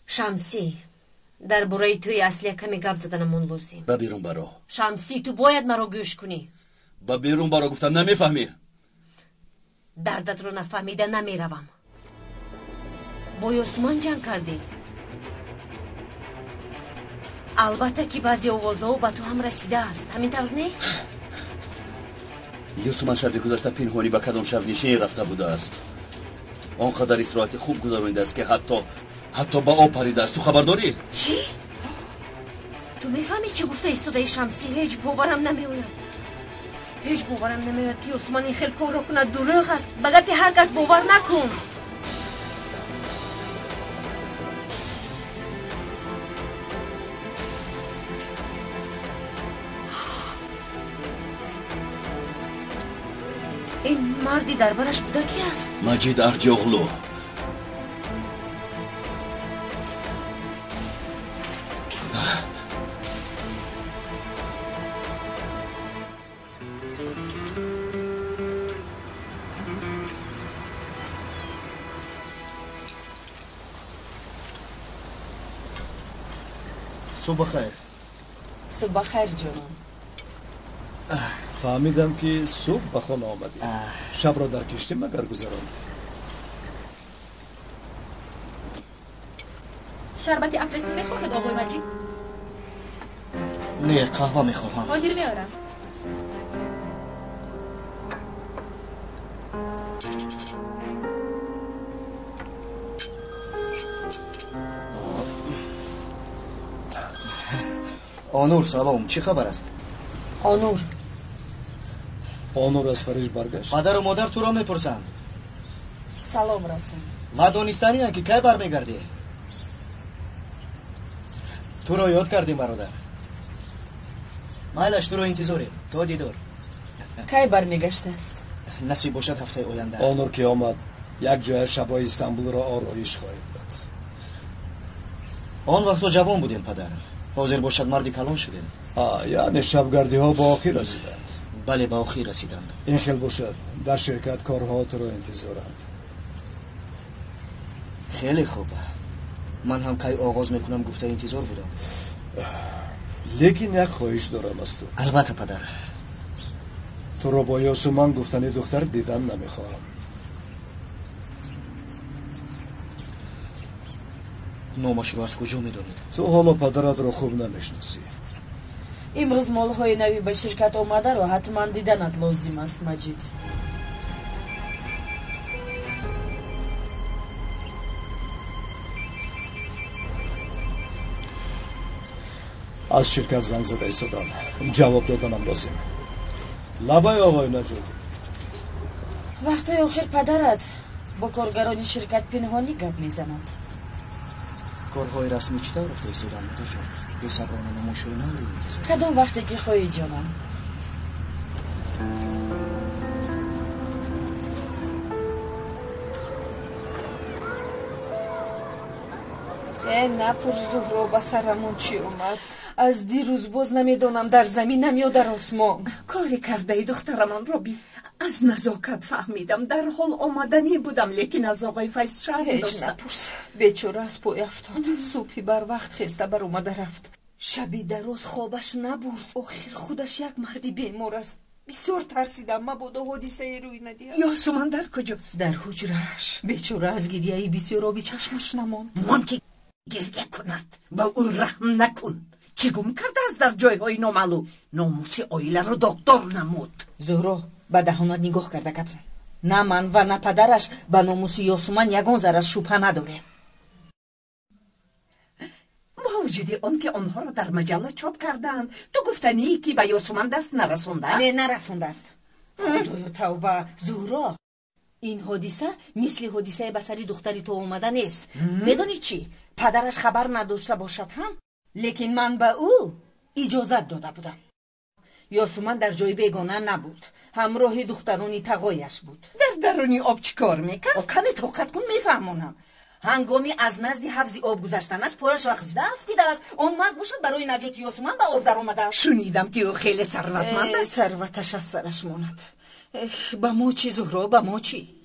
Speaker 15: شمسی در برای توی اصلی کمی گپ زدنمون لازم.
Speaker 9: با بیرون برو.
Speaker 15: شمسی تو باید مرا گوش کنی.
Speaker 9: با بیرون برو گفتم. نمیفهمی؟
Speaker 15: دردت رو نفهمیده نمیروم. با یوسمان جنگ کردید. البته که بعضی آوازها با تو هم رسیده است. همین طور نه؟
Speaker 9: یوسمان شب گذاشته پنهانی به کدام شب نشین رفته بوده است. آنقدر استراحت خوب گذارونده است که حتی با آب پریده است. تو خبر داری؟
Speaker 15: چی؟ تو میفهمی چی گفته ایستاده شمسی؟ هیچ باورم نمیآید. هیچ باورم نمیآید که عثمان این خیلی کار رو کنه. دروغ است. به گپ هر کس باور نکن. این مردی دربارش بوده کی است؟
Speaker 9: مجید ارجاغلو.
Speaker 11: صبح خیر.
Speaker 8: صبح خیر جانم.
Speaker 11: فهمیدم که صبح به خانه آمدی. شب را در کشتی مگر گذراندی؟
Speaker 5: شربتی افلسین میخواهید آقای مجید؟
Speaker 1: نه قهوه میخواهم.
Speaker 5: حاضر میارم.
Speaker 1: آنور سلام. چی خبر است؟
Speaker 11: آنور از پاریژ برگشت.
Speaker 1: پدر و مادر تو را میپرسند.
Speaker 8: سلام رسول.
Speaker 1: و دانستانی که کی برمیگردی؟ تو را یاد کردیم برادر. مایلش تو را انتظاریم. تا دیدار.
Speaker 8: کی برمیگشته است؟
Speaker 1: نصیب باشد هفته آینده.
Speaker 11: آنور که آمد یک جای شبای استانبول را آرایش خواهیم داد.
Speaker 1: آن وقت جوان بودیم پدر. حاضر باشد مردی کلان شدیم.
Speaker 11: یعنی شبگردی ها با آخر رسیدند.
Speaker 1: بله با آخر رسیدند.
Speaker 11: این خیل باشد در شرکت کارها تو را انتظارند.
Speaker 1: خیلی خوب. من هم کی آغاز میکنم گفته انتظار بودم.
Speaker 11: لیکن یک خواهش دارم از تو.
Speaker 1: البته پدر.
Speaker 11: تو را با یاسومان گفتنی دختر دیدن نمیخواهم.
Speaker 1: نامش رو از کجا میدونید؟
Speaker 11: تو حالا پدرت رو خوب نمیشناسی.
Speaker 8: امروز مالهای نوی به شرکت آمده رو حتما دیدنت لازم است مجید.
Speaker 11: از شرکت زنگ زده ایستادن. جواب دادنم لازم. لبای آقای نجاتی.
Speaker 8: وقتی آخر پدرت با کارگران شرکت پنهانی گپ میزنند.
Speaker 12: کارهای رسمی چطور رفته ایستادن مادر جان؟ یه صبرانه نماشوی نوری انتظار.
Speaker 8: کدام وقتی که خواهی جانم. نپور زهرا به سرمون چی اومد؟ از دیروز باز نمیدونم در زمینم یا در آسمان.
Speaker 3: کاری کرده ای دخترمان رابی. از نزاکت فهمیدم در حال آمدنی بودم، لیکن از آقای فیض شرم داشتم.
Speaker 8: نپرس. بیچاره از پای افتاد. صبحی بر وقت خسته بر اومده رفت. شبی دراز خوابش نبرد. آخر خودش یک مردی بیمار است. بسیار ترسیدم مبادا حادثه روی ندید.
Speaker 3: یاسمن در کجاست؟
Speaker 8: در حجرهش. بیچاره از گریه بسیار آبی چشمش نماند.
Speaker 3: من که گریه کند با او رحم نکن. چی گم کرده از در جایهای نامعلوم؟ ناموس عائله رو دکتر نمود.
Speaker 8: زهرا به دهانت نگاه کرده کپزن. نه من و نه پدرش به ناموس یاسمن یگان ذره شبهه نداره.
Speaker 3: با وجود آن که آنها را در مجله چاپ کردند، تو گفتنی که به یاسمن دست نرسونده؟
Speaker 8: نه نرسونده است. خدایا توبه. زهرا این حادثه مثل حادثه به سری دختری تو اومده نیست. میدونی چی؟ پدرش خبر نداشته باشد هم، لیکن من به او اجازت داده بودم. یاسمن در جای بیگانه نبود، همراه دخترانی تقایش بود.
Speaker 3: در درونی آب چی کار میکرد؟
Speaker 8: کمی توقت کن میفهمونم. هنگامی از نزدی حوض آب گذشتنش پایش رقصیده افتیده است. آن مرد باشد برای نجات یاسمن به آب در آمده است.
Speaker 3: شنیدم که او خیلی ثروتمند است.
Speaker 8: ثروتش از سرش ماند. با ما چی زهرا؟ با ما چی؟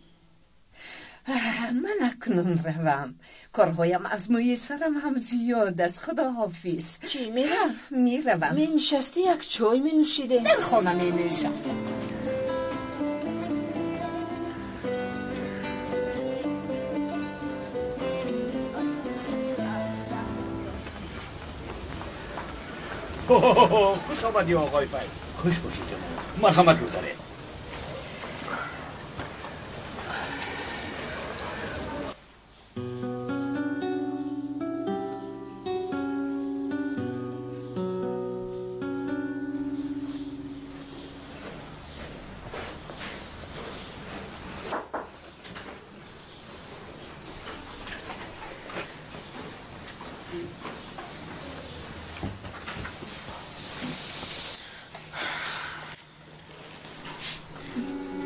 Speaker 3: من اکنون روم. کارهایم از موی سرم هم زیاد است. خدا حافظ.
Speaker 8: چی میرم؟
Speaker 3: میروم.
Speaker 8: می نشستی یک چای می نوشیده؟
Speaker 3: در خانه می نوشم.
Speaker 14: خوش آمدی آقای فیض. خوش باشی جناب. مرحمت گذارید.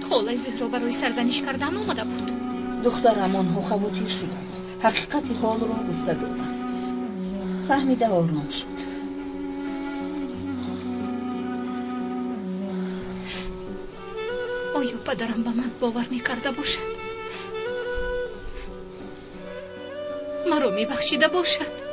Speaker 4: خالای زهرا برای سرزنش کردن آمده بود.
Speaker 8: دخترم آنها خواطیر شدند. حقیقت حال را گفته دادم. فهمیده آرام شد.
Speaker 4: آیا پدرم به من باور میکرده باشد؟ مرا میبخشیده باشد؟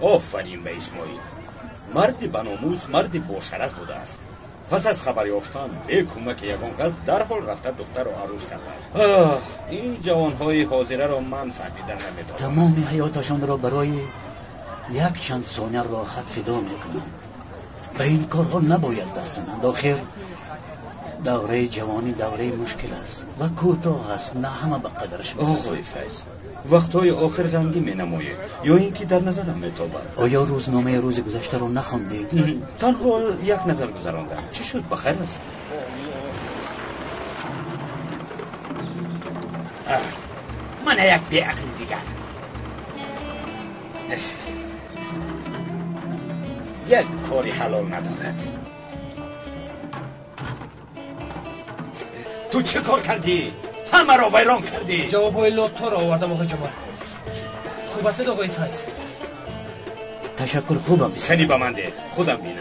Speaker 14: آفرین به اسماعیل. مردی بناموس، مردی باشرف بوده است. پس از خبر یافتن به کمک یگان کس در حال رفته دختر را عروس کرده. این جوانهای حاضره را من فهمیدن نمیتونم.
Speaker 7: تمام حیاتشان را برای یک چند ثانیه راحت فدا میکنند. به این کارها نباید دست زنند. آخر دوره جوانی دوره مشکل است و کوتاه است. نه همه به قدرش میرسند.
Speaker 14: آقای فیض، وقتهای آخر غمگی می نمایه یا اینکه در نظرم میتابد.
Speaker 7: آیا روزنامه روز گذشته رو نخواندید؟
Speaker 14: تنها یک نظر گذراندم. چی شد؟ بخیر است؟ من یک بیعقل دیگر. یک کاری حلال ندارد. تو چه کار کردی؟ همه را ویران کردی.
Speaker 11: جوابای لطفا را آوردم آقای جمال. خوب است آقای فیض.
Speaker 7: تشکر. خوبم بیست.
Speaker 14: خیلی به من ده. خودم بینم.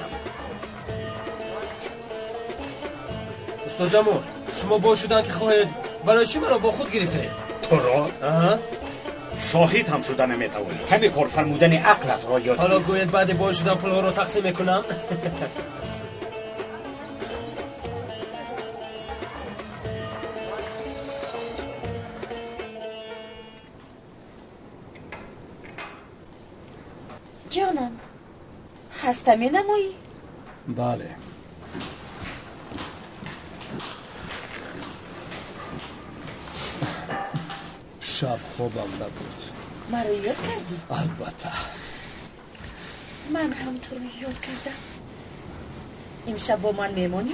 Speaker 11: استاد جمال، شما با شدن که خواهید برای چی مرا با خود گرفته؟
Speaker 14: تو را؟ شاهد هم شدن نمیتوانی. همه کار فرمودن عقلت را یاد
Speaker 11: حالا گوید بعد با شدن پولها را تقسیم میکنم.
Speaker 8: جانم خسته می نمایی؟
Speaker 12: بله. شب خوابم نبود.
Speaker 8: من رو یاد کردی؟
Speaker 12: البته.
Speaker 8: من هم تو رو یاد کردم. امشب با من میمانی؟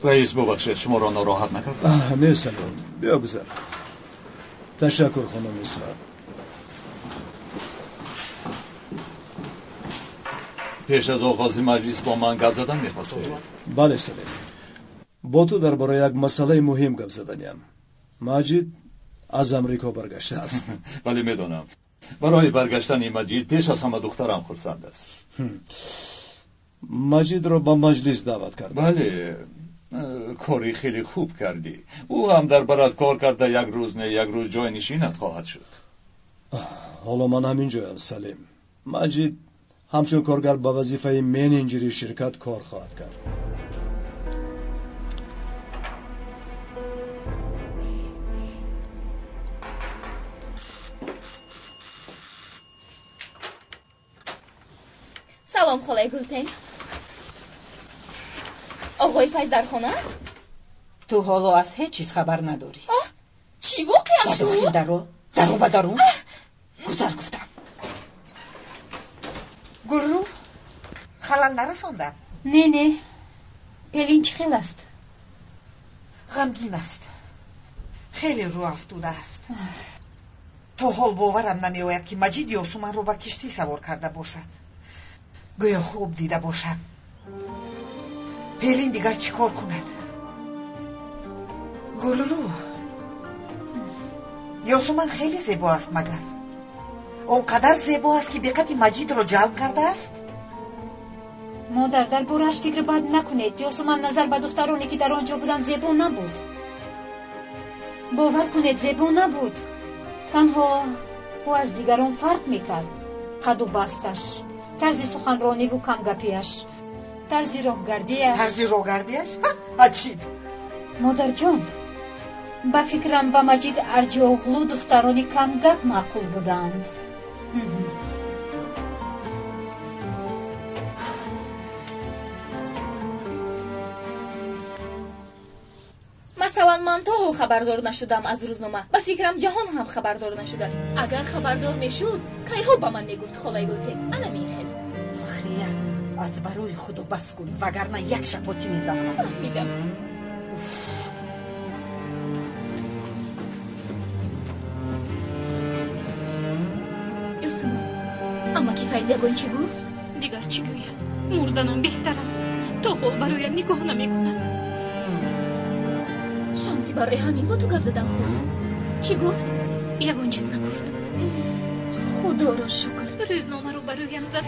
Speaker 10: رئیس ببخشید شما را ناراحت نکرد؟
Speaker 12: نه سلام. بیا بذار. تشکر خانم اسمت.
Speaker 10: پیش از آغاز مجلس با من گپ زدن می‌خواستید؟
Speaker 12: بله سلام. با تو درباره یک مسئله مهم گپ زدنیم. مجید از امریکا برگشته است.
Speaker 10: بله میدونم. برای برگشتن مجید پیش از همه دخترم خرسند است.
Speaker 12: مجید را با مجلس دعوت کرد.
Speaker 10: بله کاری خیلی خوب کردی. او هم در برات کار کرده یک روز نه یک روز جای نشینت خواهد شد.
Speaker 12: حالا من همین جایم سلیم. مجید همچون کارگر با وظیفه منیجری شرکت کار خواهد کرد.
Speaker 2: سلام خالای گلتن. آقای فیض در خانه است؟
Speaker 8: تو حالا از هیچ چیز خبر نداری.
Speaker 2: چی واقعا شد؟
Speaker 8: داخل درو به درون گذر گفتم.
Speaker 3: گلرو خلال نرساندم.
Speaker 5: نه پلین چی خیل است؟
Speaker 3: غمگین است. خیلی رو افتوده است. تا حال باورم نمی آید که مجید یاسومن رو با کشتی سوار کرده باشد. گویا خوب دیده باشم. پلین دیگر چی کار کند؟ گلرو یاسومن خیلی زیبا است مگر؟ اونقدر زیبا است که دقت مجید رو جلب کرده است؟
Speaker 5: مادر در بارش فکر بد نکنید. یاسومن نظر به دخترانی که در آنجا بودند زیبا نبود. باور کنید زیبا نبود. تنها او از دیگران فرق میکرد. قد و بستش، طرز سخنرانی و کم گپیش، طرز
Speaker 3: راهگردیش. عجیب.
Speaker 5: مادر جان به فکرم به مجید ارجی اغلو دخترانی کم گپ معقول بودند.
Speaker 2: مثلا من تا حال خبردار نشدم از روزنامه. به فکرم جهان هم خبردار نشده است. اگر خبردار میشد کیها به من میگفت خالای گلتن. انا میخل
Speaker 8: فخریه از برای خودو بس کن وگرنه یک شپاتی میزنم.
Speaker 2: فهمیدم. یاسومن اما که فیض یگان چی گفت؟
Speaker 4: دیگر چی گوید؟ مردنم بهتر است. تا حال برایم نگاه نمی کند.
Speaker 2: شمسی برای همین با تو گپ زدن خواست. چی گفت؟
Speaker 4: یگان چیز نگفت.
Speaker 2: خدا را شکر.
Speaker 4: روزنامه رو برایم زد.